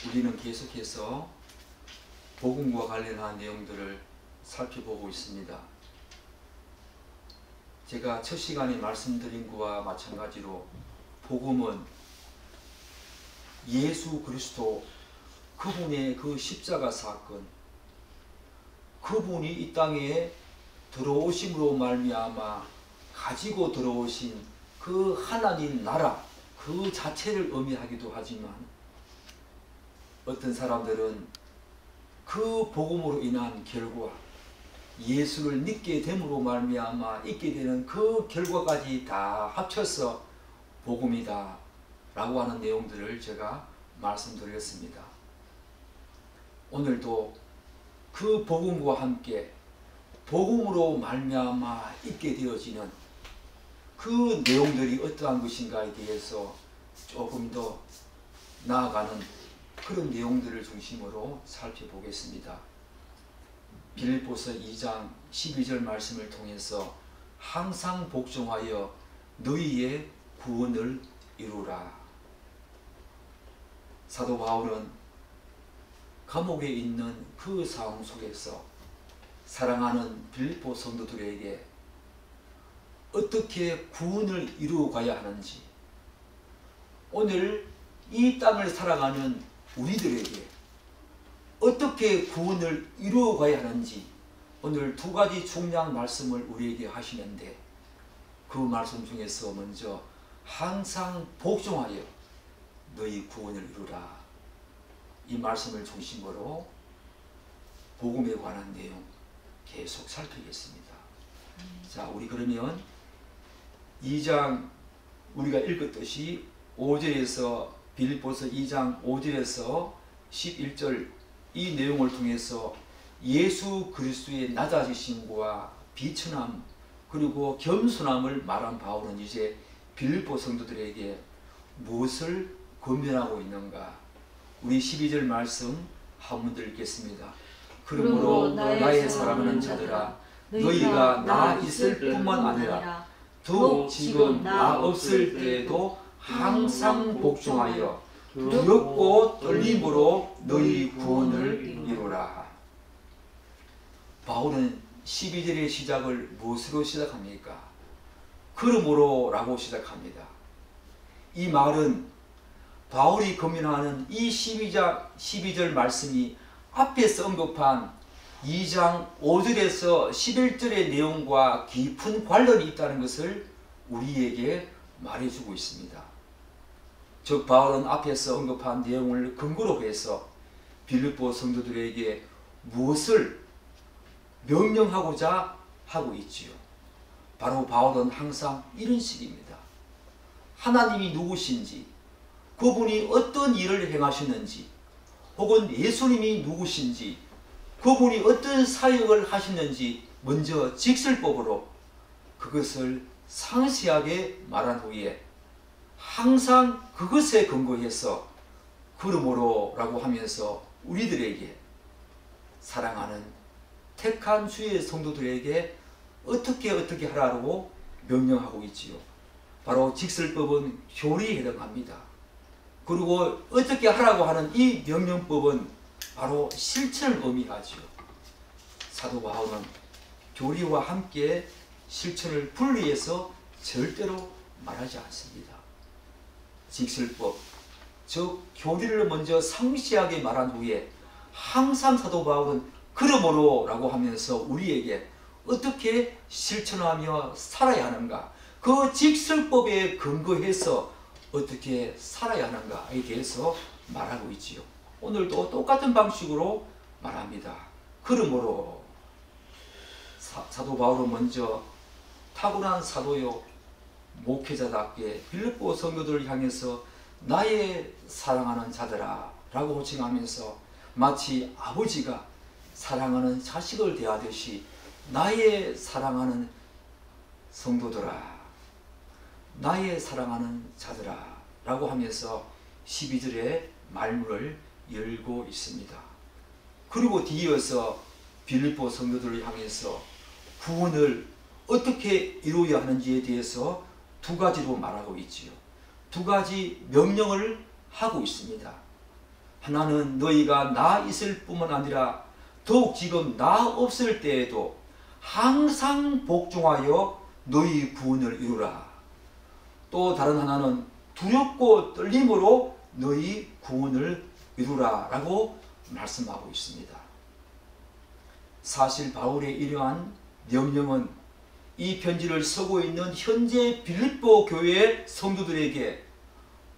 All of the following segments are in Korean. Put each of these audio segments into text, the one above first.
우리는 계속해서 복음과 관련한 내용들을 살펴보고 있습니다. 제가 첫 시간에 말씀드린 것과 마찬가지로 복음은 예수 그리스도 그분의 그 십자가 사건, 그분이 이 땅에 들어오심으로 말미암아 가지고 들어오신 그 하나님 나라 그 자체를 의미하기도 하지만, 어떤 사람들은 그 복음으로 인한 결과, 예수를 믿게 됨으로 말미암아 있게 되는 그 결과까지 다 합쳐서 복음이다 라고 하는 내용들을 제가 말씀드렸습니다. 오늘도 그 복음과 함께 복음으로 말미암아 있게 되어지는 그 내용들이 어떠한 것인가에 대해서 조금 더 나아가는 그런 내용들을 중심으로 살펴보겠습니다. 빌립보서 2장 12절 말씀을 통해서 항상 복종하여 너희의 구원을 이루라. 사도 바울은 감옥에 있는 그 상황 속에서 사랑하는 빌립보 성도들에게 어떻게 구원을 이루어가야 하는지, 오늘 이 땅을 살아가는 우리들에게 어떻게 구원을 이루어가야 하는지 오늘 두 가지 중요한 말씀을 우리에게 하시는데, 그 말씀 중에서 먼저 항상 복종하여 너희 구원을 이루라, 이 말씀을 중심으로 복음에 관한 내용 계속 살피겠습니다. 자, 우리 그러면 2장 우리가 읽었듯이 5절에서 빌립보서 2장 5절에서 11절 이 내용을 통해서 예수 그리스도의 낮아지심과 비천함 그리고 겸손함을 말한 바울은 이제 빌립보 성도들에게 무엇을 권면하고 있는가? 우리 12절 말씀 한번 더 읽겠습니다. 그러므로 나의 사랑하는 자들아, 너희가 나 있을 뿐만 아니라 더욱 지금 나 없을 때에도 항상 복종하여 두렵고 떨림으로 너희 구원을 이루라. 바울은 12절의 시작을 무엇으로 시작합니까? 그러므로 라고 시작합니다. 이 말은 바울이 권면하는 이 12절 말씀이 앞에서 언급한 2장 5절에서 11절의 내용과 깊은 관련이 있다는 것을 우리에게 말해주고 있습니다. 즉 바울은 앞에서 언급한 내용을 근거로 해서 빌립보 성도들에게 무엇을 명령하고자 하고 있지요. 바로 바울은 항상 이런 식입니다. 하나님이 누구신지, 그분이 어떤 일을 행하시는지, 혹은 예수님이 누구신지, 그분이 어떤 사역을 하시는지 먼저 직설법으로 그것을 상세하게 말한 후에 항상 그것에 근거해서 그러므로 라고 하면서 우리들에게, 사랑하는 택한 주의 성도들에게 어떻게 하라고 명령하고 있지요. 바로 직설법은 교리에 해당합니다. 그리고 어떻게 하라고 하는 이 명령법은 바로 실천을 의미하지요. 사도 바울은 교리와 함께 실천을 분리해서 절대로 말하지 않습니다. 직설법, 즉 교리를 먼저 상세하게 말한 후에 항상 사도 바울은 그러므로 라고 하면서 우리에게 어떻게 실천하며 살아야 하는가, 그 직설법에 근거해서 어떻게 살아야 하는가에 대해서 말하고 있지요. 오늘도 똑같은 방식으로 말합니다. 그러므로 사도 바울은 먼저 탁월한 사도요 목회자답게 빌립보 성도들을 향해서 나의 사랑하는 자들아 라고 호칭하면서 마치 아버지가 사랑하는 자식을 대하듯이 나의 사랑하는 성도들아, 나의 사랑하는 자들아 라고 하면서 12절의 말문을 열고 있습니다. 그리고 뒤이어서 빌립보 성도들을 향해서 구원을 어떻게 이루어야 하는지에 대해서 두 가지로 말하고 있지요. 두 가지 명령을 하고 있습니다. 하나는 너희가 나 있을 뿐만 아니라 더욱 지금 나 없을 때에도 항상 복종하여 너희 구원을 이루라. 또 다른 하나는 두렵고 떨림으로 너희 구원을 이루라 라고 말씀하고 있습니다. 사실 바울의 이러한 명령은 이 편지를 쓰고 있는 현재 빌립보 교회 성도들에게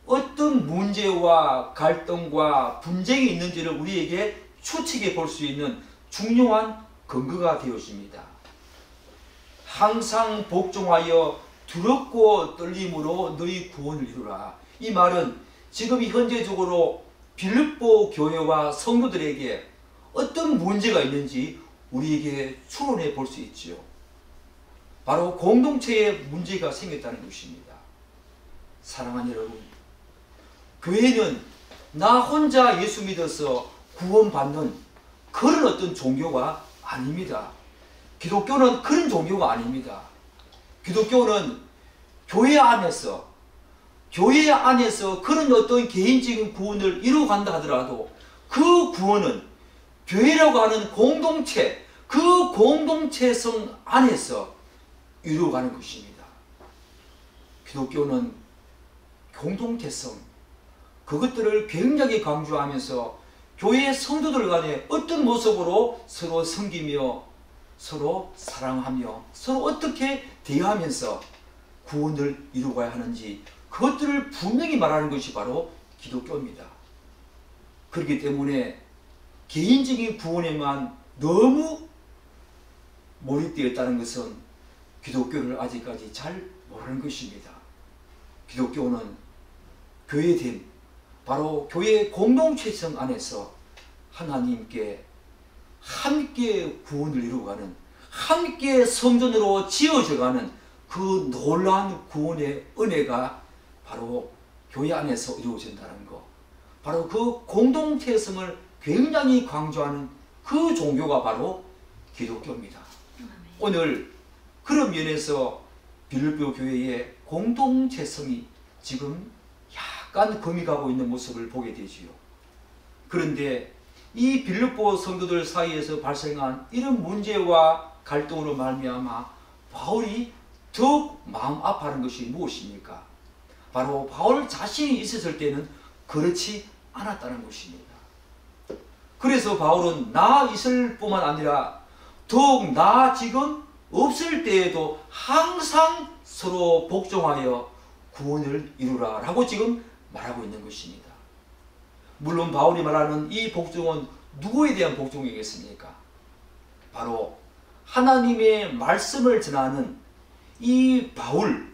어떤 문제와 갈등과 분쟁이 있는지를 우리에게 추측해 볼 수 있는 중요한 근거가 되어집니다. 항상 복종하여 두렵고 떨림으로 너희 구원을 이루라. 이 말은 지금 현재적으로 빌립보 교회와 성도들에게 어떤 문제가 있는지 우리에게 추론해 볼 수 있지요. 바로 공동체에 문제가 생겼다는 것입니다. 사랑하는 여러분, 교회는 나 혼자 예수 믿어서 구원받는 그런 어떤 종교가 아닙니다. 기독교는 그런 종교가 아닙니다. 기독교는 교회 안에서 그런 어떤 개인적인 구원을 이루어간다 하더라도 그 구원은 교회라고 하는 공동체, 그 공동체성 안에서 이루어가는 것입니다. 기독교는 공동체성, 그것들을 굉장히 강조하면서 교회 성도들 간에 어떤 모습으로 서로 섬기며 서로 사랑하며 서로 어떻게 대하면서 구원을 이루어가야 하는지 그것들을 분명히 말하는 것이 바로 기독교입니다. 그렇기 때문에 개인적인 구원에만 너무 몰입되어 있다는 것은 기독교를 아직까지 잘 모르는 것입니다. 기독교는 교회됨, 바로 교회 공동체성 안에서 하나님께 함께 구원을 이루어가는, 함께 성전으로 지어져가는 그 놀라운 구원의 은혜가 바로 교회 안에서 이루어진다는 것, 바로 그 공동체성을 굉장히 강조하는 그 종교가 바로 기독교입니다. 오늘 그런 면에서 빌립보 교회의 공동체성이 지금 약간 금이 가고 있는 모습을 보게 되지요. 그런데 이 빌립보 성도들 사이에서 발생한 이런 문제와 갈등으로 말미암아 바울이 더욱 마음 아파하는 것이 무엇입니까? 바로 바울 자신이 있었을 때는 그렇지 않았다는 것입니다. 그래서 바울은 나 있을 뿐만 아니라 더욱 나 지금 없을 때에도 항상 서로 복종하여 구원을 이루라 라고 지금 말하고 있는 것입니다. 물론 바울이 말하는 이 복종은 누구에 대한 복종이겠습니까? 바로 하나님의 말씀을 전하는 이 바울을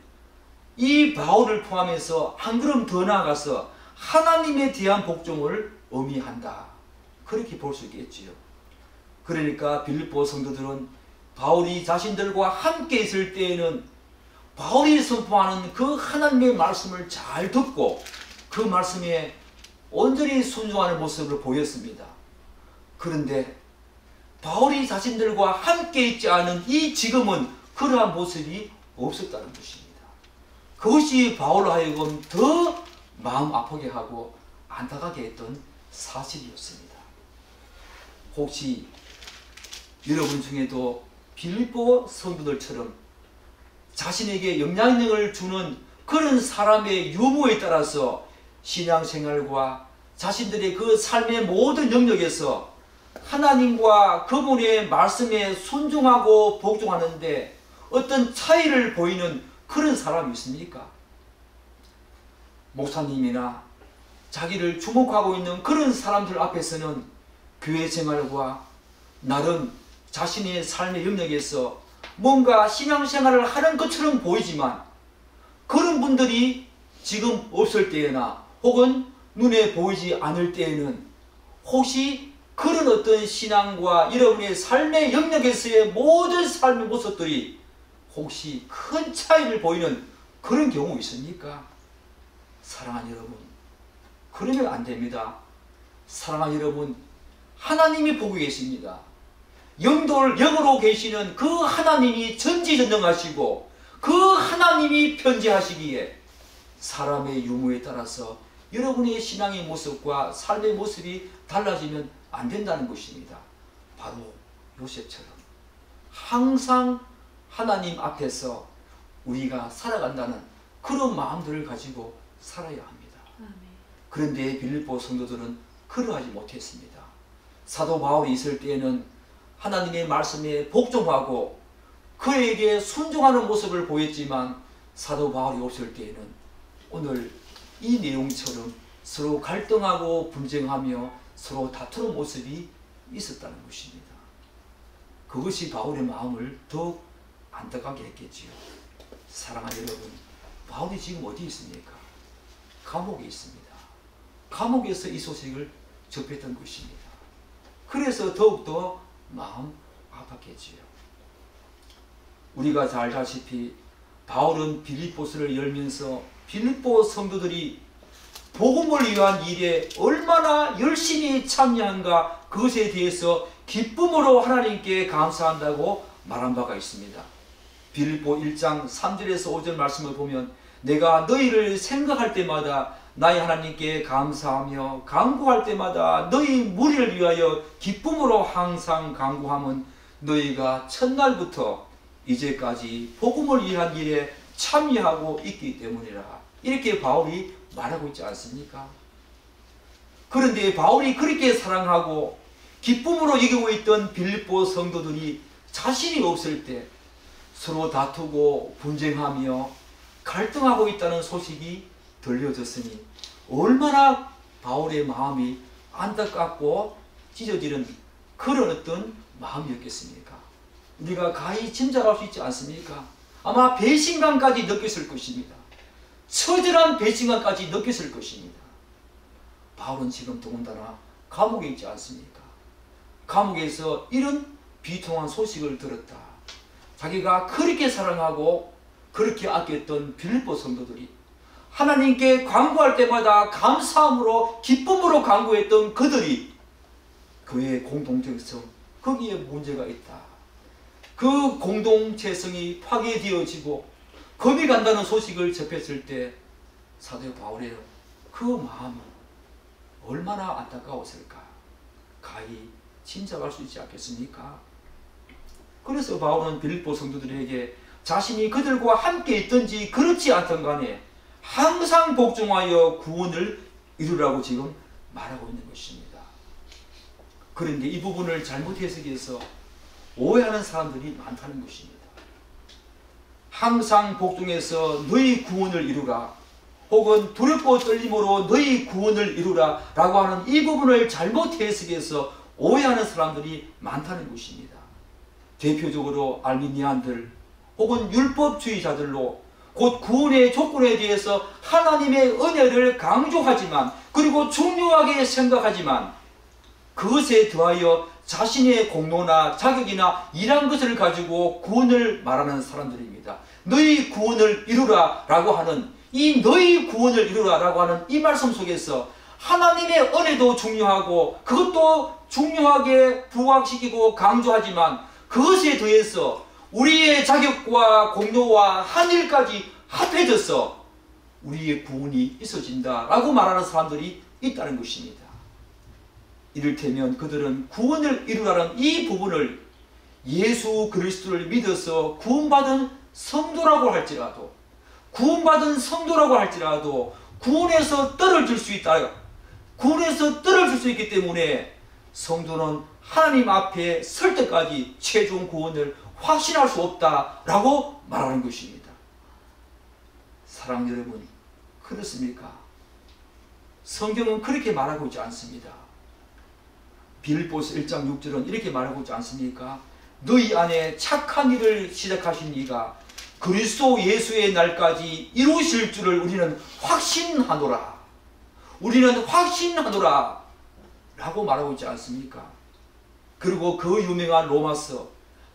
포함해서 한 걸음 더 나아가서 하나님에 대한 복종을 의미한다. 그렇게 볼 수 있겠지요. 그러니까 빌립보 성도들은 바울이 자신들과 함께 있을 때에는 바울이 선포하는 그 하나님의 말씀을 잘 듣고 그 말씀에 온전히 순종하는 모습을 보였습니다. 그런데 바울이 자신들과 함께 있지 않은 이 지금은 그러한 모습이 없었다는 것입니다. 그것이 바울로 하여금 더 마음 아프게 하고 안타깝게 했던 사실이었습니다. 혹시 여러분 중에도 빌립보 성도들처럼 자신에게 영향력을 주는 그런 사람의 유무에 따라서 신앙생활과 자신들의 그 삶의 모든 영역에서 하나님과 그분의 말씀에 순종하고 복종하는데 어떤 차이를 보이는 그런 사람이 있습니까? 목사님이나 자기를 주목하고 있는 그런 사람들 앞에서는 교회 생활과 나름 자신의 삶의 영역에서 뭔가 신앙생활을 하는 것처럼 보이지만 그런 분들이 지금 없을 때나 혹은 눈에 보이지 않을 때에는 혹시 그런 어떤 신앙과 여러분의 삶의 영역에서의 모든 삶의 모습들이 혹시 큰 차이를 보이는 그런 경우 있습니까? 사랑하는 여러분, 그러면 안 됩니다. 사랑하는 여러분, 하나님이 보고 계십니다. 영으로 계시는 그 하나님이 전지전능하시고 그 하나님이 편지하시기에 사람의 유무에 따라서 여러분의 신앙의 모습과 삶의 모습이 달라지면 안 된다는 것입니다. 바로 요셉처럼 항상 하나님 앞에서 우리가 살아간다는 그런 마음들을 가지고 살아야 합니다. 그런데 빌립보 성도들은 그러하지 못했습니다. 사도 바울이 있을 때에는 하나님의 말씀에 복종하고 그에게 순종하는 모습을 보였지만 사도 바울이 없을 때에는 오늘 이 내용처럼 서로 갈등하고 분쟁하며 서로 다투는 모습이 있었다는 것입니다. 그것이 바울의 마음을 더욱 안타깝게 했겠지요. 사랑하는 여러분, 바울이 지금 어디 있습니까? 감옥에 있습니다. 감옥에서 이 소식을 접했던 것입니다. 그래서 더욱더 마음 아팠겠지요. 우리가 잘 알다시피 바울은 빌립보서를 열면서 빌립보 성도들이 복음을 위한 일에 얼마나 열심히 참여한가 그것에 대해서 기쁨으로 하나님께 감사한다고 말한 바가 있습니다. 빌립보 1장 3절에서 5절 말씀을 보면 내가 너희를 생각할 때마다 나의 하나님께 감사하며 간구할 때마다 너희 무리를 위하여 기쁨으로 항상 간구함은 너희가 첫날부터 이제까지 복음을 위한 일에 참여하고 있기 때문이라. 이렇게 바울이 말하고 있지 않습니까? 그런데 바울이 그렇게 사랑하고 기쁨으로 여기고 있던 빌립보 성도들이 자신이 없을 때 서로 다투고 분쟁하며 갈등하고 있다는 소식이 들려졌으니 얼마나 바울의 마음이 안타깝고 찢어지는 그런 어떤 마음이었겠습니까? 우리가 가히 짐작할 수 있지 않습니까? 아마 배신감까지 느꼈을 것입니다. 처절한 배신감까지 느꼈을 것입니다. 바울은 지금 더군다나 감옥에 있지 않습니까? 감옥에서 이런 비통한 소식을 들었다. 자기가 그렇게 사랑하고 그렇게 아꼈던 빌립보 성도들이 하나님께 간구할 때마다 감사함으로 기쁨으로 간구했던 그들이 그의 공동체성 거기에 문제가 있다. 그 공동체성이 파괴되어지고 겁이 간다는 소식을 접했을 때 사도 바울의 그 마음이 얼마나 안타까웠을까 가히 짐작할 수 있지 않겠습니까? 그래서 바울은 빌립보 성도들에게 자신이 그들과 함께 있든지 그렇지 않든 간에 항상 복종하여 구원을 이루라고 지금 말하고 있는 것입니다. 그런데 이 부분을 잘못 해석해서 오해하는 사람들이 많다는 것입니다. 항상 복종해서 너희 구원을 이루라 혹은 두렵고 떨림으로 너희 구원을 이루라 라고 하는 이 부분을 잘못 해석해서 오해하는 사람들이 많다는 것입니다. 대표적으로 알미니안들 혹은 율법주의자들로 곧 구원의 조건에 대해서 하나님의 은혜를 강조하지만 그리고 중요하게 생각하지만 그것에 더하여 자신의 공로나 자격이나 일한 것을 가지고 구원을 말하는 사람들입니다. 너희 구원을 이루라 라고 하는 이 너희 구원을 이루라 라고 하는 이 말씀 속에서 하나님의 은혜도 중요하고 그것도 중요하게 부각시키고 강조하지만 그것에 더해서 우리의 자격과 공로와 한 일까지 합해져서 우리의 구원이 있어진다 라고 말하는 사람들이 있다는 것입니다. 이를테면 그들은 구원을 이루라는 이 부분을 예수 그리스도를 믿어서 구원받은 성도라고 할지라도 구원에서 떨어질 수 있다. 구원에서 떨어질 수 있기 때문에 성도는 하나님 앞에 설 때까지 최종 구원을 확신할 수 없다라고 말하는 것입니다. 사랑 여러분, 그렇습니까? 성경은 그렇게 말하고 있지 않습니다. 빌립보서 1장 6절은 이렇게 말하고 있지 않습니까? 너희 안에 착한 일을 시작하신 이가 그리스도 예수의 날까지 이루실 줄을 우리는 확신하노라. 라고 말하고 있지 않습니까? 그리고 그 유명한 로마서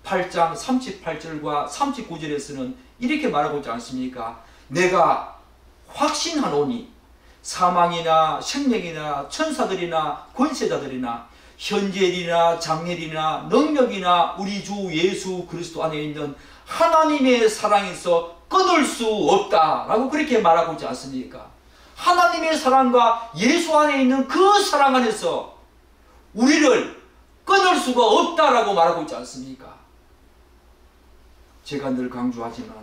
8장 38절과 39절에서는 이렇게 말하고 있지 않습니까? 내가 확신하노니 사망이나 생명이나 천사들이나 권세자들이나 현재일이나 장래일이나 능력이나 우리 주 예수 그리스도 안에 있는 하나님의 사랑에서 끊을 수 없다 라고 그렇게 말하고 있지 않습니까? 하나님의 사랑과 예수 안에 있는 그 사랑 안에서 우리를 끊을 수가 없다라고 말하고 있지 않습니까? 제가 늘 강조하지만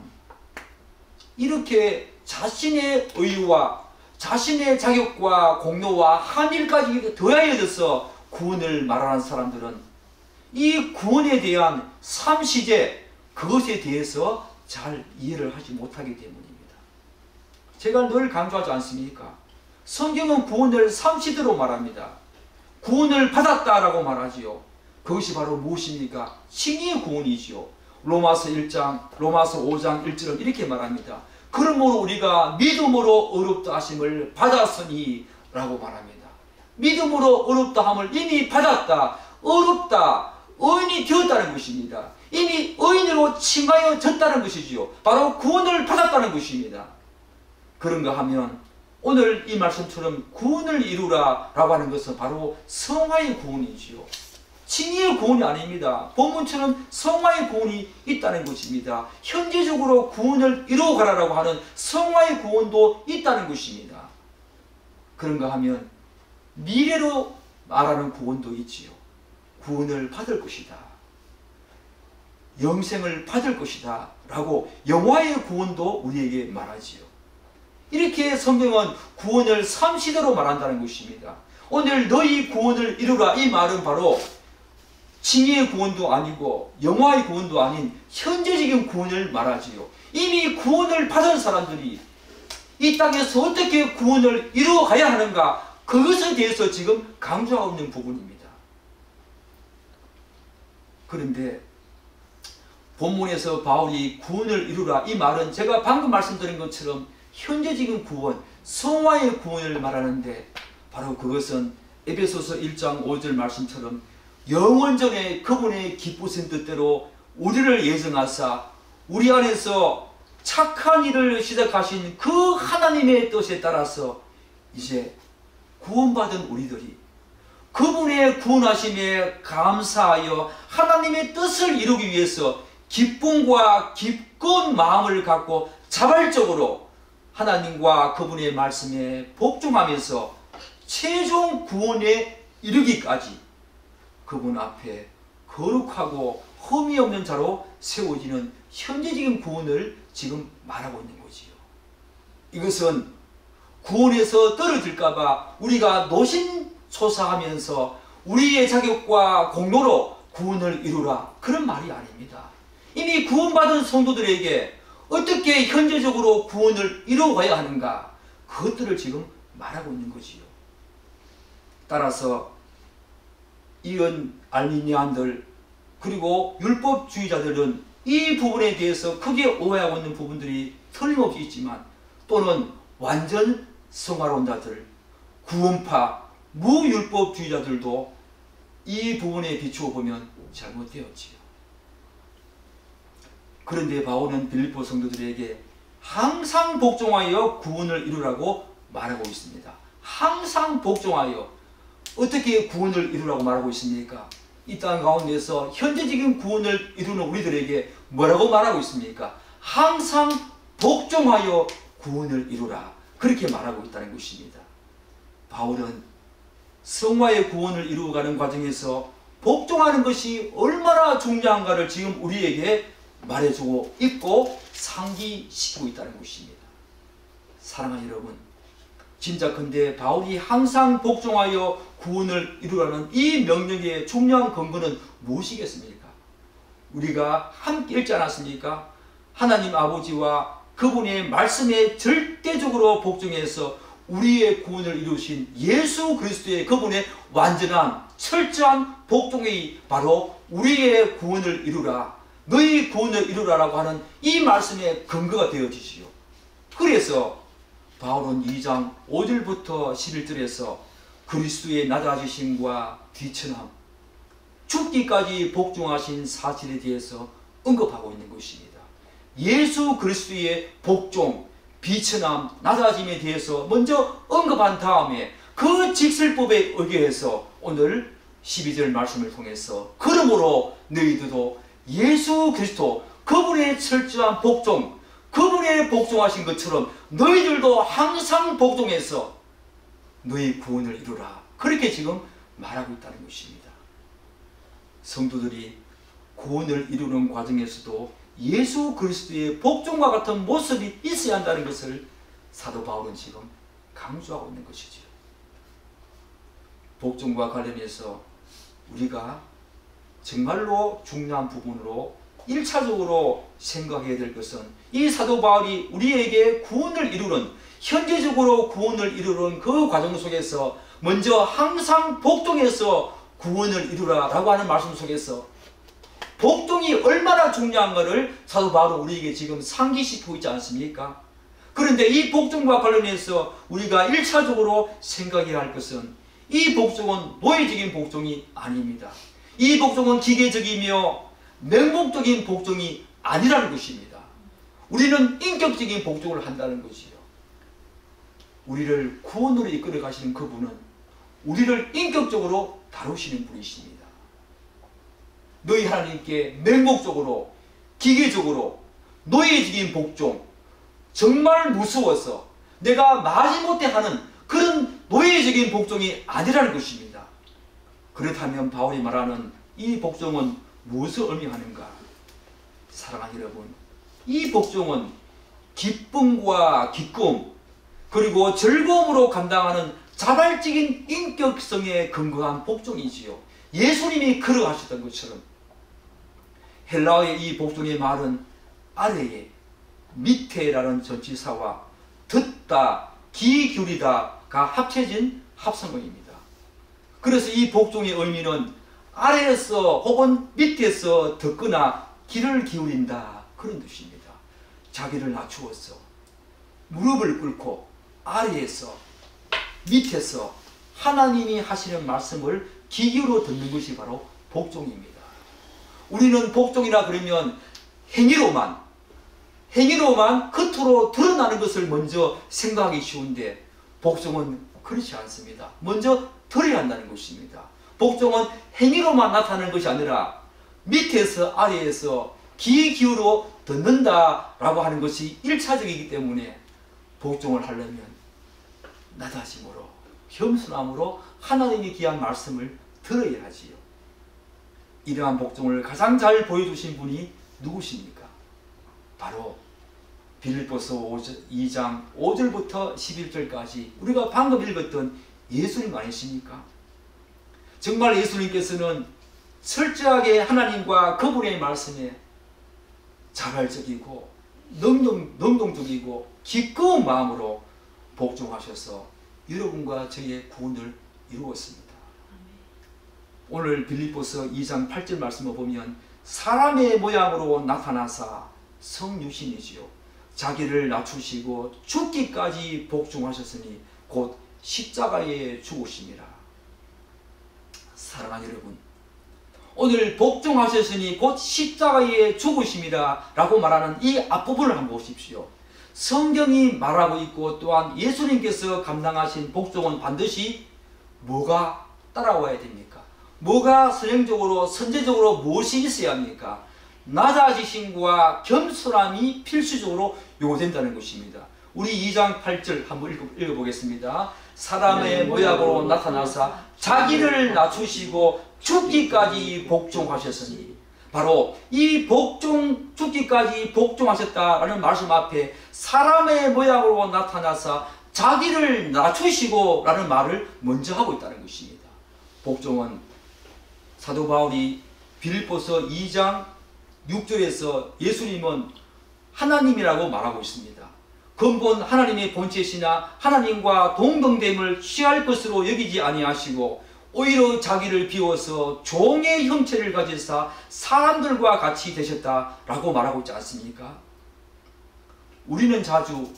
이렇게 자신의 의와 자신의 자격과 공로와 한 일까지 더하여져서 구원을 말하는 사람들은 이 구원에 대한 삼시제, 그것에 대해서 잘 이해를 하지 못하기 때문입니다. 제가 늘 강조하지 않습니까? 성경은 구원을 삼시대로 말합니다. 구원을 받았다라고 말하지요. 그것이 바로 무엇입니까? 칭의의 구원이지요. 로마서 1장, 로마서 5장 1절은 이렇게 말합니다. 그러므로 우리가 믿음으로 의롭다 하심을 받았으니 라고 말합니다. 믿음으로 의롭다 함을 이미 받았다, 의롭다, 의인이 되었다는 것입니다. 이미 의인으로 칭하여졌다는 것이지요. 바로 구원을 받았다는 것입니다. 그런가 하면 오늘 이 말씀처럼 구원을 이루라 라고 하는 것은 바로 성화의 구원이지요. 칭의의 구원이 아닙니다. 본문처럼 성화의 구원이 있다는 것입니다. 현재적으로 구원을 이루어가라라고 하는 성화의 구원도 있다는 것입니다. 그런가 하면 미래로 말하는 구원도 있지요. 구원을 받을 것이다, 영생을 받을 것이다 라고 영화의 구원도 우리에게 말하지요. 이렇게 성경은 구원을 삼시대로 말한다는 것입니다. 오늘 너희 구원을 이루라, 이 말은 바로 칭의의 구원도 아니고 영화의 구원도 아닌 현재적인 구원을 말하지요. 이미 구원을 받은 사람들이 이 땅에서 어떻게 구원을 이루어가야 하는가, 그것에 대해서 지금 강조하고 있는 부분입니다. 그런데 본문에서 바울이 구원을 이루라, 이 말은 제가 방금 말씀드린 것처럼 현재적인 구원, 성화의 구원을 말하는데 바로 그것은 에베소서 1장 5절 말씀처럼 영원전에 그분의 기쁘신 뜻대로 우리를 예정하사 우리 안에서 착한 일을 시작하신 그 하나님의 뜻에 따라서 이제 구원받은 우리들이 그분의 구원하심에 감사하여 하나님의 뜻을 이루기 위해서 기쁨과 기쁜 마음을 갖고 자발적으로 하나님과 그분의 말씀에 복종하면서 최종 구원에 이르기까지 그분 앞에 거룩하고 흠이 없는 자로 세워지는 현재적인 구원을 지금 말하고 있는 거지요. 이것은 구원에서 떨어질까봐 우리가 노심초사하면서 우리의 자격과 공로로 구원을 이루라, 그런 말이 아닙니다. 이미 구원받은 성도들에게 어떻게 현재적으로 구원을 이루어가야 하는가, 그것들을 지금 말하고 있는 거지요. 따라서 이은 알미니안들 그리고 율법주의자들은 이 부분에 대해서 크게 오해하고 있는 부분들이 틀림없이 있지만, 또는 완전 성화론자들, 구원파, 무율법주의자들도 이 부분에 비추어 보면 잘못되었지요. 그런데 바울은 빌립보 성도들에게 항상 복종하여 구원을 이루라고 말하고 있습니다. 항상 복종하여. 어떻게 구원을 이루라고 말하고 있습니까? 이 땅 가운데서 현재적인 구원을 이루는 우리들에게 뭐라고 말하고 있습니까? 항상 복종하여 구원을 이루라, 그렇게 말하고 있다는 것입니다. 바울은 성화의 구원을 이루어가는 과정에서 복종하는 것이 얼마나 중요한가를 지금 우리에게 말해주고 있고 상기시키고 있다는 것입니다. 사랑하는 여러분, 짐작컨대 바울이 항상 복종하여 구원을 이루라는 이 명령의 중요한 근거는 무엇이겠습니까? 우리가 함께 읽지 않았습니까? 하나님 아버지와 그분의 말씀에 절대적으로 복종해서 우리의 구원을 이루신 예수 그리스도의 그분의 완전한 철저한 복종이 바로 우리의 구원을 이루라, 너희 구원을 이루라라고 하는 이 말씀의 근거가 되어지지요. 그래서 바울은 2장 5절부터 11절에서 그리스도의 낮아지심과 뒤처남, 죽기까지 복종하신 사실에 대해서 언급하고 있는 것입니다. 예수 그리스도의 복종, 비천함, 낮아짐에 대해서 먼저 언급한 다음에 그 직설법에 의거해서 오늘 12절 말씀을 통해서 그러므로 너희들도 예수 그리스도 그분의 철저한 복종, 그분의 복종하신 것처럼 너희들도 항상 복종해서 너희 구원을 이루라. 그렇게 지금 말하고 있다는 것입니다. 성도들이 구원을 이루는 과정에서도 예수 그리스도의 복종과 같은 모습이 있어야 한다는 것을 사도 바울은 지금 강조하고 있는 것이죠. 복종과 관련해서 우리가 정말로 중요한 부분으로 1차적으로 생각해야 될 것은 이 사도 바울이 우리에게 구원을 이루는, 현재적으로 구원을 이루는 그 과정 속에서 먼저 항상 복종해서 구원을 이루라 라고 하는 말씀 속에서 복종이 얼마나 중요한가를 사도 바울은 우리에게 지금 상기시키고 있지 않습니까? 그런데 이 복종과 관련해서 우리가 1차적으로 생각해야 할 것은 이 복종은 노예적인 복종이 아닙니다. 이 복종은 기계적이며 맹목적인 복종이 아니라는 것입니다. 우리는 인격적인 복종을 한다는 것이요. 우리를 구원으로 이끌어 가시는 그분은 우리를 인격적으로 다루시는 분이십니다. 너희 하나님께 맹목적으로, 기계적으로, 노예적인 복종, 정말 무서워서 내가 마지못해 하는 그런 노예적인 복종이 아니라는 것입니다. 그렇다면 바울이 말하는 이 복종은 무엇을 의미하는가? 사랑하는 여러분, 이 복종은 기쁨과 기쁨 그리고 즐거움으로 감당하는 자발적인 인격성에 근거한 복종이지요. 예수님이 걸어가셨던 것처럼 헬라어의 이 복종의 말은 아래에, 밑에라는 전치사와 듣다, 귀 기울이다가 합쳐진 합성어입니다. 그래서 이 복종의 의미는 아래에서 혹은 밑에서 듣거나 귀를 기울인다, 그런 뜻입니다. 자기를 낮추어서 무릎을 꿇고 아래에서, 밑에서 하나님이 하시는 말씀을 귀 기울여 듣는 것이 바로 복종입니다. 우리는 복종이라 그러면 행위로만 겉으로 드러나는 것을 먼저 생각하기 쉬운데 복종은 그렇지 않습니다. 먼저 들어야 한다는 것입니다. 복종은 행위로만 나타나는 것이 아니라 밑에서 아래에서 귀 기울여 듣는다라고 하는 것이 1차적이기 때문에 복종을 하려면 나다심으로, 겸손함으로 하나님이 귀한 말씀을 들어야 하지요. 이러한 복종을 가장 잘 보여주신 분이 누구십니까? 바로 빌립보서 2장 5절부터 11절까지 우리가 방금 읽었던 예수님 아니십니까? 정말 예수님께서는 철저하게 하나님과 그분의 말씀에 자발적이고 능동적이고 기꺼운 마음으로 복종하셔서 여러분과 저의 구원을 이루었습니다. 오늘 빌립보서 2장 8절 말씀을 보면 사람의 모양으로 나타나사 성육신이지요. 자기를 낮추시고 죽기까지 복종하셨으니 곧 십자가에 죽으심이라. 사랑하는 여러분, 오늘 복종하셨으니 곧 십자가에 죽으심이라 라고 말하는 이 앞부분을 한번 보십시오. 성경이 말하고 있고 또한 예수님께서 감당하신 복종은 반드시 뭐가 따라와야 됩니까? 뭐가 선행적으로 선제적으로 무엇이 있어야 합니까? 낮아지심과 겸손함이 필수적으로 요구된다는 것입니다. 우리 2장 8절 한번 읽어보겠습니다. 사람의 모양으로 나타나사 자기를 낮추시고 죽기까지 복종하셨으니, 바로 이 복종, 죽기까지 복종하셨다라는 말씀 앞에 사람의 모양으로 나타나사 자기를 낮추시고 라는 말을 먼저 하고 있다는 것입니다. 복종은 사도 바울이 빌립보서 2장 6절에서 예수님은 하나님이라고 말하고 있습니다. 근본 하나님의 본체시나 하나님과 동등됨을 취할 것으로 여기지 아니하시고 오히려 자기를 비워서 종의 형체를 가지사 사람들과 같이 되셨다라고 말하고 있지 않습니까? 우리는 자주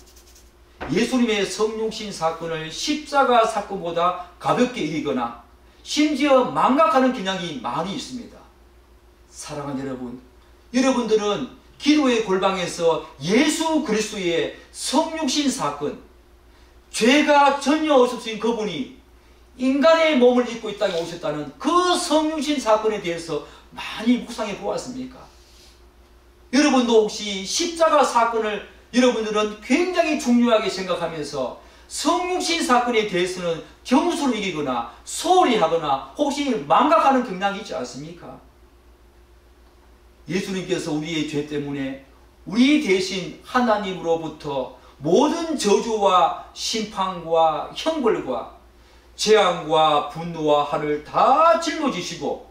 예수님의 성육신 사건을 십자가 사건보다 가볍게 여기거나 심지어 망각하는 경향이 많이 있습니다. 사랑하는 여러분, 여러분들은 기도의 골방에서 예수 그리스도의 성육신 사건, 죄가 전혀 없으신 그분이 인간의 몸을 입고 이 땅에 오셨다는 그 성육신 사건에 대해서 많이 묵상해 보았습니까? 여러분도 혹시 십자가 사건을 여러분들은 굉장히 중요하게 생각하면서 성육신 사건에 대해서는 경수를 이기거나 소홀히 하거나 혹시 망각하는 경향이 있지 않습니까? 예수님께서 우리의 죄 때문에 우리 대신 하나님으로부터 모든 저주와 심판과 형벌과 재앙과 분노와 화를 다 짊어지시고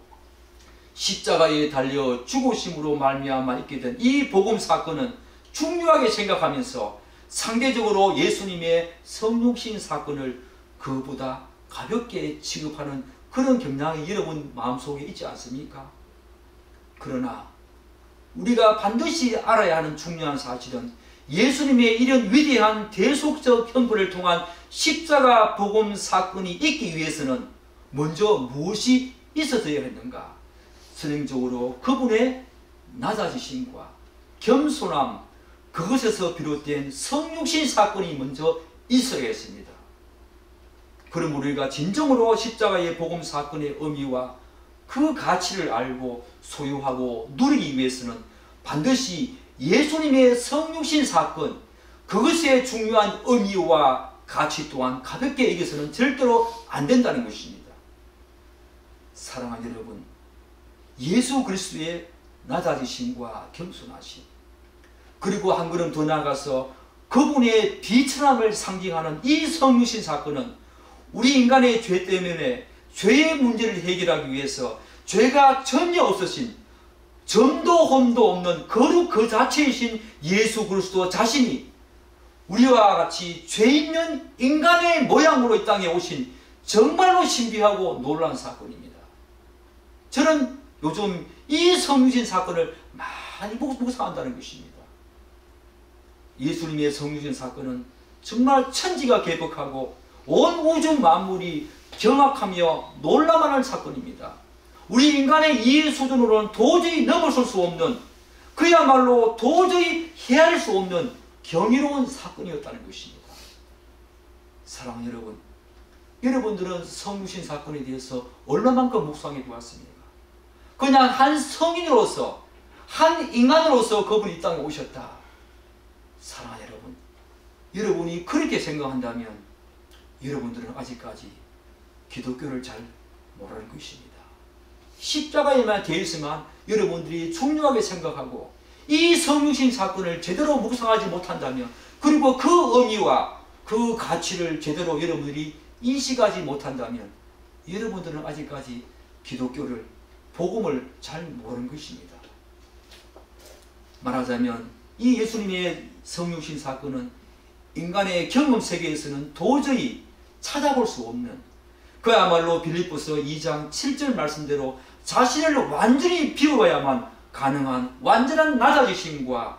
십자가에 달려 죽으심으로 말미암아 있게 된 이 복음 사건은 중요하게 생각하면서 상대적으로 예수님의 성육신 사건을 그보다 가볍게 취급하는 그런 경향이 여러분 마음속에 있지 않습니까? 그러나 우리가 반드시 알아야 하는 중요한 사실은 예수님의 이런 위대한 대속적 형벌을 통한 십자가 복음 사건이 있기 위해서는 먼저 무엇이 있어야 했는가? 선행적으로 그분의 낮아지심과 겸손함, 그것에서 비롯된 성육신 사건이 먼저 있어야 했습니다. 그럼 우리가 진정으로 십자가의 복음 사건의 의미와 그 가치를 알고 소유하고 누리기 위해서는 반드시 예수님의 성육신 사건, 그것의 중요한 의미와 가치 또한 가볍게 여겨서는 절대로 안 된다는 것입니다. 사랑하는 여러분, 예수 그리스도의 낮아지심과 겸손하심, 그리고 한 걸음 더 나아가서 그분의 비천함을 상징하는 이 성육신 사건은 우리 인간의 죄 때문에 죄의 문제를 해결하기 위해서 죄가 전혀 없으신, 점도 흠도 없는 거룩 그 자체이신 예수 그리스도 자신이 우리와 같이 죄 있는 인간의 모양으로 이 땅에 오신 정말로 신비하고 놀라운 사건입니다. 저는 요즘 이 성육신 사건을 많이 묵상한다는 것입니다. 예수님의 성육신 사건은 정말 천지가 개벽하고 온 우주 만물이 경악하며 놀라만한 사건입니다. 우리 인간의 이해 수준으로는 도저히 넘어설 수 없는, 그야말로 도저히 헤아릴 수 없는 경이로운 사건이었다는 것입니다. 사랑하는 여러분, 여러분들은 성육신 사건에 대해서 얼마만큼 묵상해 보았습니까? 그냥 한 성인으로서, 한 인간으로서 그분이 이 땅에 오셨다. 사랑하는 여러분, 여러분이 그렇게 생각한다면 여러분들은 아직까지 기독교를 잘 모르는 것입니다. 십자가에만 대해서만 여러분들이 중요하게 생각하고 이 성육신 사건을 제대로 묵상하지 못한다면, 그리고 그 의미와 그 가치를 제대로 여러분들이 인식하지 못한다면 여러분들은 아직까지 기독교를, 복음을 잘 모르는 것입니다. 말하자면 이 예수님의 성육신 사건은 인간의 경험 세계에서는 도저히 찾아볼 수 없는, 그야말로 빌립보서 2장 7절 말씀대로 자신을 완전히 비워야만 가능한 완전한 낮아지심과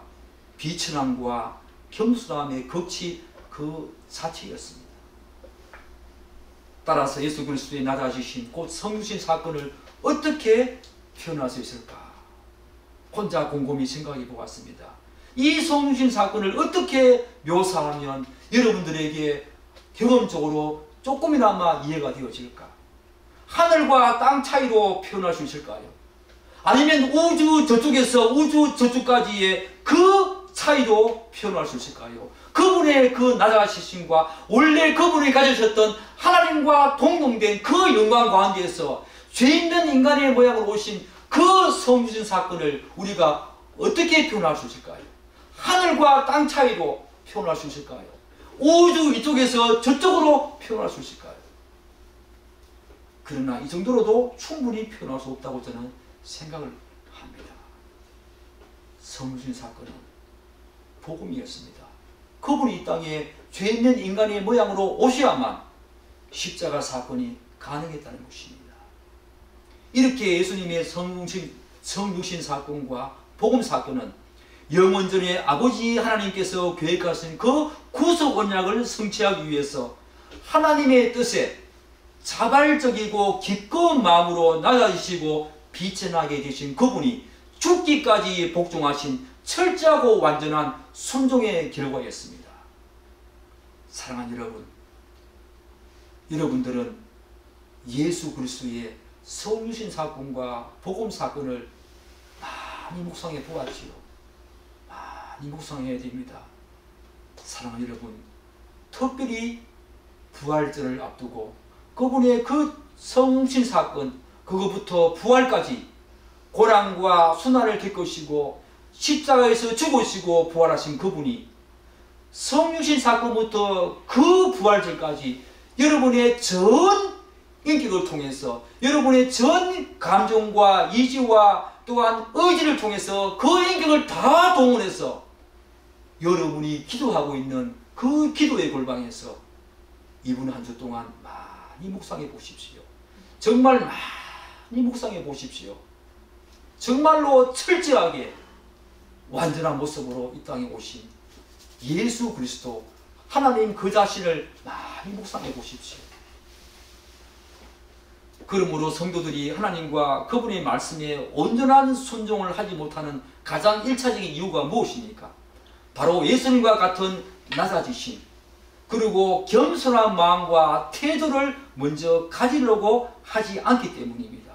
비천함과 겸손함의 극치 그 자체였습니다. 따라서 예수 그리스도의 낮아지심, 곧 성육신 사건을 어떻게 표현할 수 있을까? 혼자 곰곰이 생각해 보았습니다. 이 성육신 사건을 어떻게 묘사하면 여러분들에게 경험적으로 조금이나마 이해가 되어질까? 하늘과 땅 차이로 표현할 수 있을까요? 아니면 우주 저쪽에서 우주 저쪽까지의 그 차이로 표현할 수 있을까요? 그분의 그 낮아지심과 원래 그분이 가지셨던 하나님과 동등된 그 영광 가운데에서 죄 있는 인간의 모양으로 오신 그 성육신 사건을 우리가 어떻게 표현할 수 있을까요? 하늘과 땅 차이로 표현할 수 있을까요? 우주 이쪽에서 저쪽으로 표현할 수 있을까요? 그러나 이 정도로도 충분히 표현할 수 없다고 저는 생각을 합니다. 성육신 사건은 복음이었습니다. 그분이 이 땅에 죄 있는 인간의 모양으로 오셔야만 십자가 사건이 가능했다는 것입니다. 이렇게 예수님의 성육신 사건과 복음 사건은 영원전에 아버지 하나님께서 계획하신 그 구속 언약을 성취하기 위해서 하나님의 뜻에 자발적이고 기꺼운 마음으로 낮아지시고 비천하게 되신 그분이 죽기까지 복종하신 철저하고 완전한 순종의 결과였습니다. 사랑하는 여러분, 여러분들은 예수 그리스도의 성육신 사건과 복음 사건을 많이 묵상해 보았지요. 많이 묵상해야 됩니다. 사랑하는 여러분, 특별히 부활절을 앞두고 그분의 그 성신 사건, 그것부터 부활까지 고난과 순환을 겪으시고 십자가에서 죽으시고 부활하신 그분이 성육신 사건부터 그 부활절까지 여러분의 전 인격을 통해서, 여러분의 전 감정과 이지와 또한 의지를 통해서 그 인격을 다 동원해서 여러분이 기도하고 있는 그 기도의 골방에서 이분 한 주 동안 많이 묵상해 보십시오. 정말 많이 묵상해 보십시오. 정말로 철저하게 완전한 모습으로 이 땅에 오신 예수 그리스도 하나님 그 자신을 많이 묵상해 보십시오. 그러므로 성도들이 하나님과 그분의 말씀에 온전한 순종을 하지 못하는 가장 1차적인 이유가 무엇입니까? 바로 예수님과 같은 낮아지심, 그리고 겸손한 마음과 태도를 먼저 가지려고 하지 않기 때문입니다.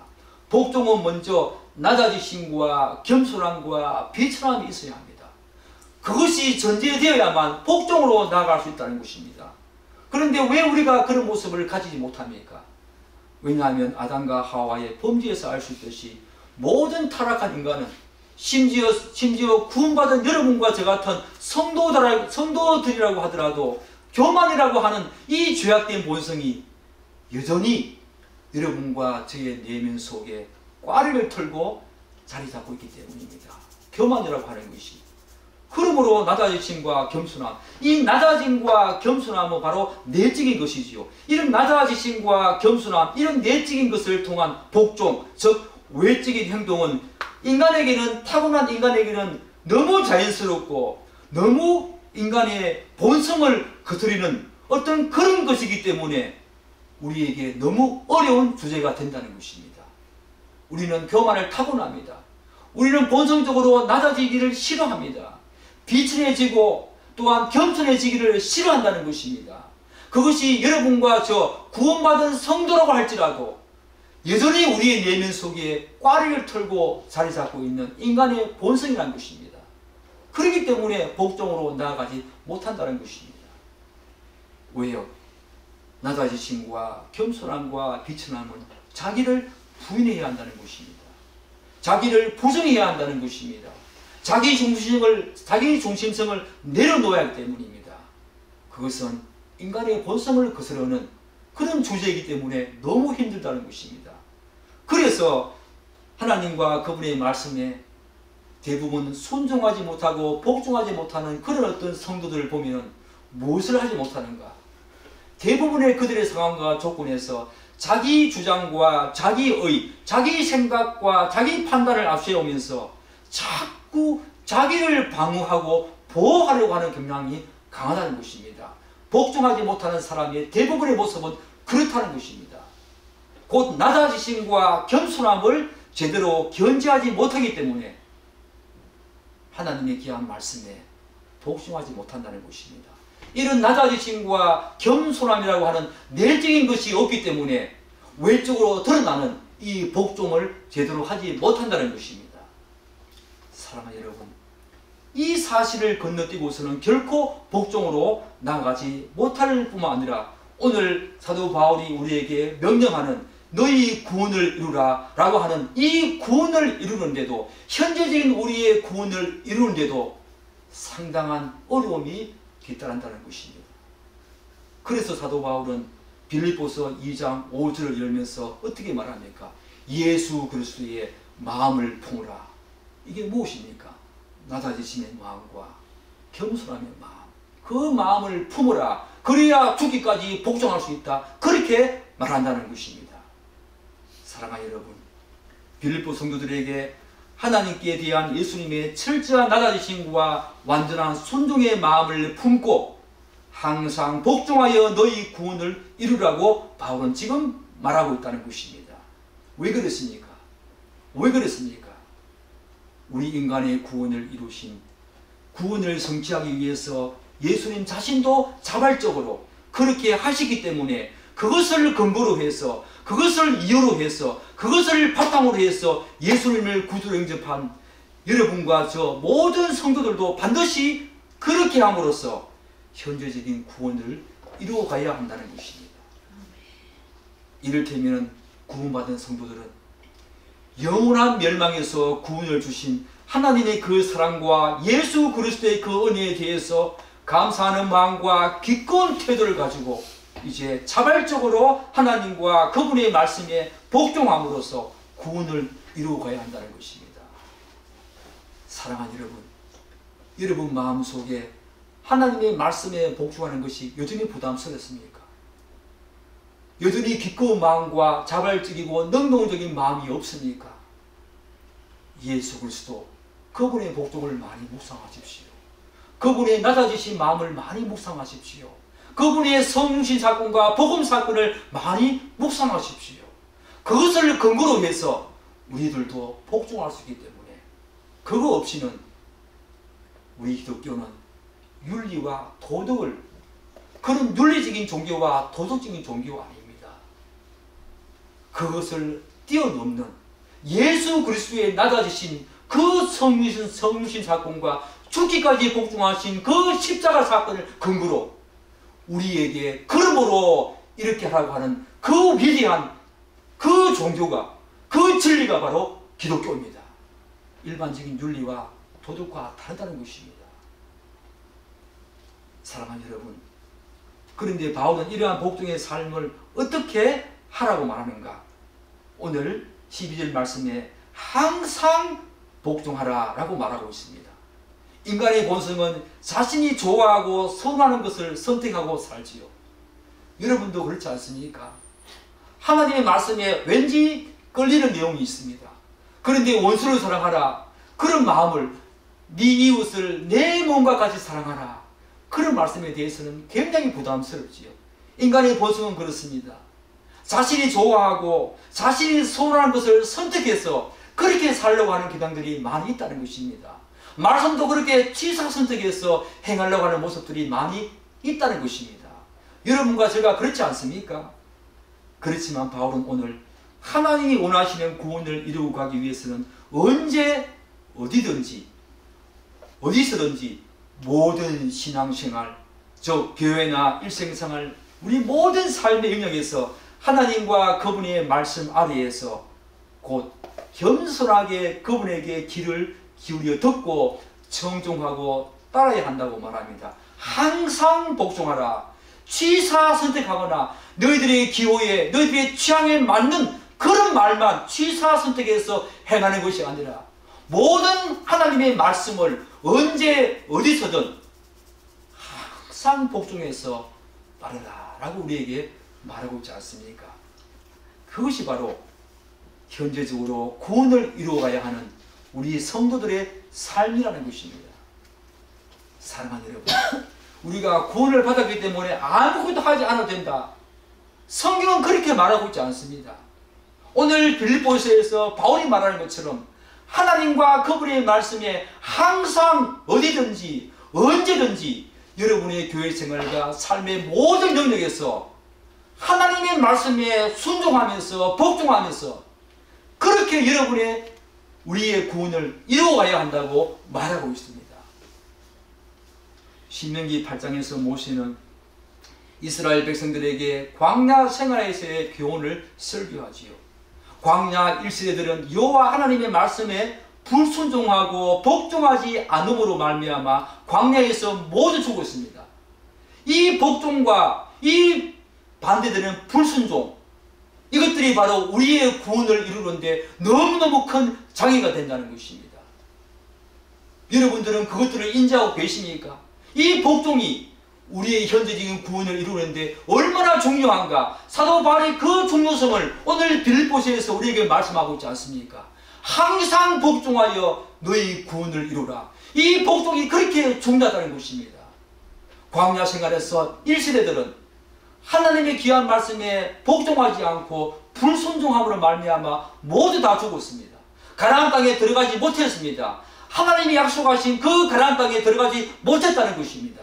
복종은 먼저 낮아지심과 겸손함과 비천함이 있어야 합니다. 그것이 전제되어야만 복종으로 나아갈 수 있다는 것입니다. 그런데 왜 우리가 그런 모습을 가지지 못합니까? 왜냐하면 아담과 하와의 범죄에서 알 수 있듯이 모든 타락한 인간은 심지어 구원받은 여러분과 저 같은 성도들이라고 하더라도 교만이라고 하는 이 죄악된 본성이 여전히 여러분과 저의 내면 속에 꽈리를 털고 자리 잡고 있기 때문입니다. 교만이라고 하는 것이. 그러므로 낮아지심과 겸손함, 이 낮아짐과 겸손함은 바로 내적인 것이지요. 이런 낮아지심과 겸손함, 이런 내적인 것을 통한 복종, 즉 외적인 행동은 타고난 인간에게는 너무 자연스럽고 너무 인간의 본성을 거스르는 어떤 그런 것이기 때문에 우리에게 너무 어려운 주제가 된다는 것입니다. 우리는 교만을 타고납니다. 우리는 본성적으로 낮아지기를 싫어합니다. 비천해지고 또한 겸손해지기를 싫어한다는 것입니다. 그것이 여러분과 저 구원받은 성도라고 할지라도 여전히 우리의 내면 속에 꽈리를 털고 자리 잡고 있는 인간의 본성이라는 것입니다. 그렇기 때문에 복종으로 나아가지 못한다는 것입니다. 왜요? 낮아지심과 겸손함과 비천함은 자기를 부인해야 한다는 것입니다. 자기를 부정해야 한다는 것입니다. 자기 중심성을 내려놓아야 하기 때문입니다. 그것은 인간의 본성을 거스르는 그런 주제이기 때문에 너무 힘들다는 것입니다. 그래서 하나님과 그분의 말씀에 대부분 순종하지 못하고 복종하지 못하는 그런 어떤 성도들을 보면 무엇을 하지 못하는가? 대부분의 그들의 상황과 조건에서 자기 주장과 자기의, 자기 생각과 자기 판단을 앞세우면서 자꾸 자기를 방어하고 보호하려고 하는 경향이 강하다는 것입니다. 복종하지 못하는 사람의 대부분의 모습은 그렇다는 것입니다. 곧 낮아지심과 겸손함을 제대로 견지하지 못하기 때문에 하나님의 귀한 말씀에 복종하지 못한다는 것입니다. 이런 낮아지심과 겸손함이라고 하는 내적인 것이 없기 때문에 외적으로 드러나는 이 복종을 제대로 하지 못한다는 것입니다. 사랑하는 여러분, 이 사실을 건너뛰고서는 결코 복종으로 나아가지 못할 뿐만 아니라 오늘 사도 바울이 우리에게 명령하는 너희 구원을 이루라 라고 하는 이 구원을 이루는데도, 현재적인 우리의 구원을 이루는데도 상당한 어려움이 뒤따른다는 것입니다. 그래서 사도 바울은 빌립보서 2장 5절을 열면서 어떻게 말합니까? 예수 그리스도의 마음을 품으라. 이게 무엇입니까? 낮아지심의 마음과 겸손함의 마음, 그 마음을 품으라. 그래야 죽기까지 복종할 수 있다. 그렇게 말한다는 것입니다. 사랑하는 여러분, 빌립보 성도들에게 하나님께 대한 예수님의 철저한 낮아지심과 완전한 순종의 마음을 품고 항상 복종하여 너희 구원을 이루라고 바울은 지금 말하고 있다는 것입니다. 왜 그랬습니까? 왜 그랬습니까? 우리 인간의 구원을 이루신, 구원을 성취하기 위해서 예수님 자신도 자발적으로 그렇게 하시기 때문에 그것을 근거로 해서, 그것을 이유로 해서, 그것을 바탕으로 해서 예수님을 구주로 영접한 여러분과 저 모든 성도들도 반드시 그렇게 함으로써 현재적인 구원을 이루어가야 한다는 것입니다. 이를테면 구원받은 성도들은 영원한 멸망에서 구원을 주신 하나님의 그 사랑과 예수 그리스도의 그 은혜에 대해서 감사하는 마음과 기꺼운 태도를 가지고 이제 자발적으로 하나님과 그분의 말씀에 복종함으로써 구원을 이루어가야 한다는 것입니다. 사랑하는 여러분, 여러분 마음속에 하나님의 말씀에 복종하는 것이 여전히 부담스럽습니까? 여전히 기꺼운 마음과 자발적이고 능동적인 마음이 없습니까? 예수 그리스도 그분의 복종을 많이 묵상하십시오. 그분의 낮아지신 마음을 많이 묵상하십시오. 그분의 성신 사건과 복음 사건을 많이 묵상하십시오. 그것을 근거로 해서 우리들도 복종할 수 있기 때문에 그거 없이는 우리 기독교는 윤리와 도덕을, 그런 윤리적인 종교와 도덕적인 종교 아닙니다. 그것을 뛰어넘는 예수 그리스도의 낮아지신 그 성신 사건과 죽기까지 복종하신 그 십자가 사건을 근거로 우리에게 그러므로 이렇게 하라고 하는 그 위대한 그 종교가, 그 진리가 바로 기독교입니다. 일반적인 윤리와 도덕과 다르다는 것입니다. 사랑하는 여러분, 그런데 바울은 이러한 복종의 삶을 어떻게 하라고 말하는가? 오늘 12절 말씀에 항상 복종하라 라고 말하고 있습니다. 인간의 본성은 자신이 좋아하고 선호하는 것을 선택하고 살지요. 여러분도 그렇지 않습니까? 하나님의 말씀에 왠지 끌리는 내용이 있습니다. 그런데 원수를 사랑하라, 그런 마음을, 네 이웃을 내 몸과 같이 사랑하라, 그런 말씀에 대해서는 굉장히 부담스럽지요. 인간의 본성은 그렇습니다. 자신이 좋아하고 자신이 선호하는 것을 선택해서 그렇게 살려고 하는 기당들이 많이 있다는 것입니다. 말씀도 그렇게 취사선택해서 행하려고 하는 모습들이 많이 있다는 것입니다. 여러분과 제가 그렇지 않습니까? 그렇지만 바울은 오늘 하나님이 원하시는 구원을 이루고 가기 위해서는 언제 어디든지 어디서든지 모든 신앙생활, 즉 교회나 일생생활, 우리 모든 삶의 영역에서 하나님과 그분의 말씀 아래에서 곧 겸손하게 그분에게 귀를 기울여 듣고 청종하고 따라야 한다고 말합니다. 항상 복종하라. 취사 선택하거나 너희들의 기호에, 너희들의 취향에 맞는 그런 말만 취사 선택해서 행하는 것이 아니라 모든 하나님의 말씀을 언제 어디서든 항상 복종해서 따르라 라고 우리에게 말하고 있지 않습니까? 그것이 바로 현재적으로 구원을 이루어가야 하는 우리 성도들의 삶이라는 것입니다. 사랑하는 여러분, 우리가 구원을 받았기 때문에 아무것도 하지 않아도 된다. 성경은 그렇게 말하고 있지 않습니다. 오늘 빌립보서에서 바울이 말하는 것처럼 하나님과 그분의 말씀에 항상 어디든지 언제든지 여러분의 교회 생활과 삶의 모든 영역에서 하나님의 말씀에 순종하면서 복종하면서 그렇게 여러분의 우리의 구원을 이루어가야 한다고 말하고 있습니다. 신명기 8장에서 모세는 이스라엘 백성들에게 광야 생활에서의 교훈을 설교하지요. 광야 1세대들은 여호와 하나님의 말씀에 불순종하고 복종하지 않음으로 말미암아 광야에서 모두 죽었습니다. 이 복종과 이 반대되는 불순종, 이것들이 바로 우리의 구원을 이루는데 너무너무 큰 장애가 된다는 것입니다. 여러분들은 그것들을 인지하고 계십니까? 이 복종이 우리의 현재적인 구원을 이루는데 얼마나 중요한가? 사도 바울이 그 중요성을 오늘 빌립보서에서 우리에게 말씀하고 있지 않습니까? 항상 복종하여 너희 구원을 이루라. 이 복종이 그렇게 중요하다는 것입니다. 광야 생활에서 1세대들은 하나님의 귀한 말씀에 복종하지 않고 불순종함으로 말미암아 모두 다 죽었습니다. 가나안 땅에 들어가지 못했습니다. 하나님이 약속하신 그 가나안 땅에 들어가지 못했다는 것입니다.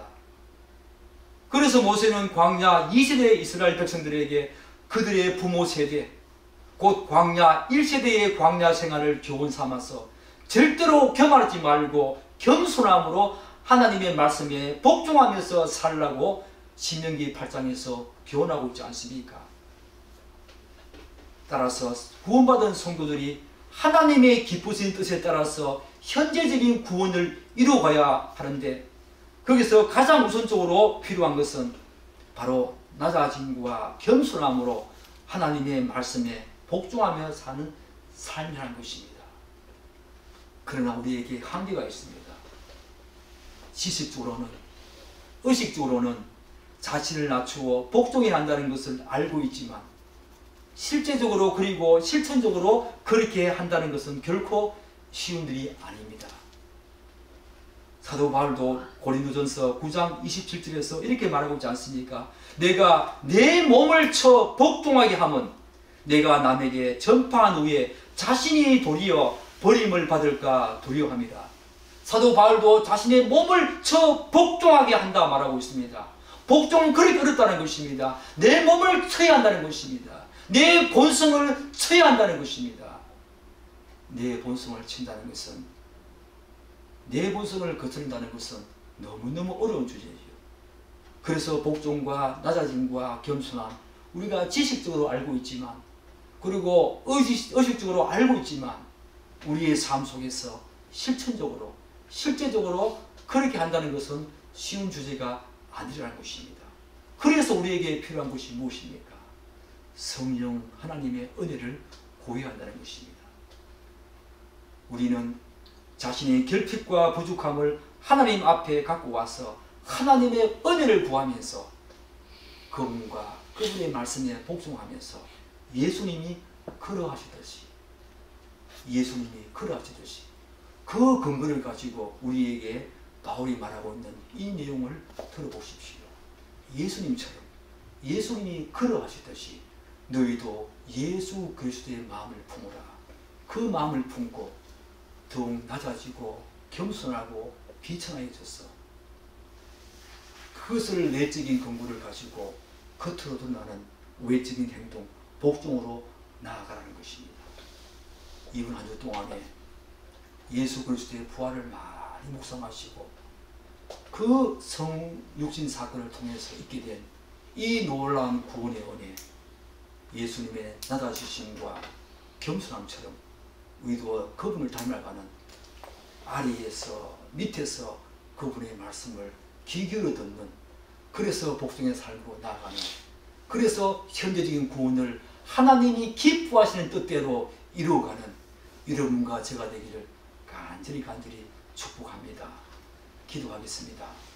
그래서 모세는 광야 2세대의 이스라엘 백성들에게 그들의 부모 세대, 곧 광야 1세대의 광야 생활을 교훈 삼아서 절대로 겸하지 말고 겸손함으로 하나님의 말씀에 복종하면서 살라고 신명기 8장에서 교훈하고 있지 않습니까? 따라서 구원받은 성도들이 하나님의 기쁘신 뜻에 따라서 현재적인 구원을 이루어가야 하는데, 거기서 가장 우선적으로 필요한 것은 바로 낮아짐과 겸손함으로 하나님의 말씀에 복종하며 사는 삶이라는 것입니다. 그러나 우리에게 한계가 있습니다. 지식적으로는, 의식적으로는 자신을 낮추어 복종해야 한다는 것을 알고 있지만, 실제적으로 그리고 실천적으로 그렇게 한다는 것은 결코 쉬운 일이 아닙니다. 사도 바울도 고린도전서 9장 27절에서 이렇게 말하고 있지 않습니까? 내가 내 몸을 쳐 복종하게 하면 내가 남에게 전파한 후에 자신이 도리어 버림을 받을까 두려워합니다. 사도 바울도 자신의 몸을 쳐 복종하게 한다 말하고 있습니다. 복종은 그렇게 어렵다는 것입니다. 내 몸을 쳐야 한다는 것입니다. 내 본성을 쳐야 한다는 것입니다. 내 본성을 친다는 것은, 내 본성을 거스른다는 것은 너무너무 어려운 주제죠. 그래서 복종과 낮아짐과 겸손함, 우리가 지식적으로 알고 있지만, 그리고 의식적으로 알고 있지만, 우리의 삶 속에서 실천적으로, 실제적으로 그렇게 한다는 것은 쉬운 주제가 아니라는 것입니다. 그래서 우리에게 필요한 것이 무엇입니까? 성령 하나님의 은혜를 고해한다는 것입니다. 우리는 자신의 결핍과 부족함을 하나님 앞에 갖고 와서 하나님의 은혜를 구하면서 그분과 그분의 말씀에 복종하면서 예수님이 그러하시듯이 그 근거를 가지고 우리에게 바울이 말하고 있는 이 내용을 들어보십시오. 예수님이 그러하시듯이 너희도 예수 그리스도의 마음을 품으라. 그 마음을 품고 더욱 낮아지고 겸손하고 비천하여져서 그것을 내적인 근거를 가지고 겉으로 드러나는 외적인 행동, 복종으로 나아가라는 것입니다. 이번 한 주 동안에 예수 그리스도의 부활을 많이 묵상하시고 그 성육신 사건을 통해서 있게 된 이 놀라운 구원의 은혜, 예수님의 낮아지심과 겸손함처럼 우리도 그분을 닮아가는 아래에서 밑에서 그분의 말씀을 귀 기울여 듣는, 그래서 복종의 삶으로 나아가는, 그래서 현재적인 구원을 하나님이 기뻐하시는 뜻대로 이루어가는 여러분과 제가 되기를 간절히 축복합니다. 기도하겠습니다.